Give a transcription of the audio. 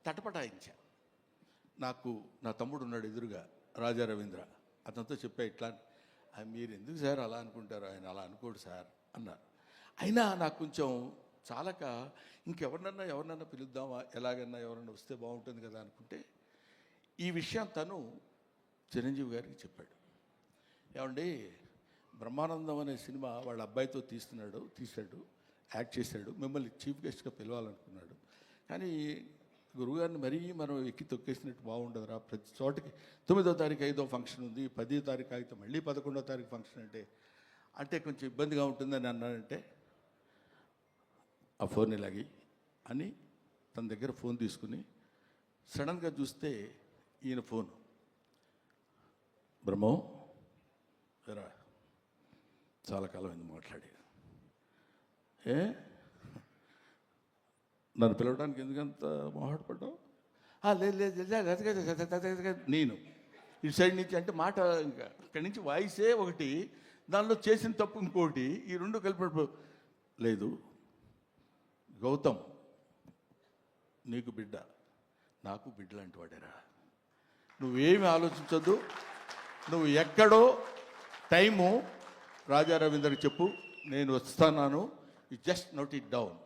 తటపటాయించా. నాకు నా తమ్ముడు ఉన్నాడు ఎదురుగా, రాజా రవీంద్ర. అతనితో చెప్పా, ఇట్లా మీరు ఎందుకు సార్ అలా అనుకుంటారు, ఆయన అలా అనుకోడు సార్ అన్నారు. అయినా నాకు కొంచెం చాలక ఎవరినన్నా పిలుద్దామా, ఎలాగన్నా ఎవరన్నా వస్తే బాగుంటుంది కదా అనుకుంటే ఈ విషయం తను చిరంజీవి గారికి చెప్పాడు. ఏమండి, బ్రహ్మానందం అనే సినిమా వాళ్ళ అబ్బాయితో తీశాడు, యాక్ట్ చేశాడు, మిమ్మల్ని చీఫ్ గెస్ట్గా పిలవాలనుకున్నాడు. కానీ గురువుగారిని మరీ మనం ఎక్కి తొక్కేసినట్టు బాగుండదురా, ప్రతి చోటకి 9వ తారీఖు 5వ ఫంక్షన్ ఉంది, 10వ తారీఖు అయితే మళ్ళీ 11వ తారీఖు ఫంక్షన్ అంటే కొంచెం ఇబ్బందిగా ఉంటుందని అన్నాడంటే ఆ ఫోన్ ఇలాగి అని తన దగ్గర ఫోన్ తీసుకుని సడన్గా చూస్తే ఈయన ఫోన్, బ్రహ్మం రా, చాలా కాలం అయింది మాట్లాడి, నన్ను పిలవడానికి ఎందుకంత మొహాటపడ్డావు? లేదు నేను ఇటు సైడ్ నుంచి అంటే మాట ఇంకా అక్కడి నుంచి వాయిసే ఒకటి, దానిలో చేసిన తప్పు ఇంకోటి, ఈ రెండు కలిపి లేదు. గౌతమ్ నీకు బిడ్డ, నాకు బిడ్డ లాంటి వాడేరా, నువ్వేమి ఆలోచించొద్దు, నువ్వు ఎక్కడో టైము రాజా రవీంద్రకి చెప్పు, నేను వస్తున్నాను, you just note it down.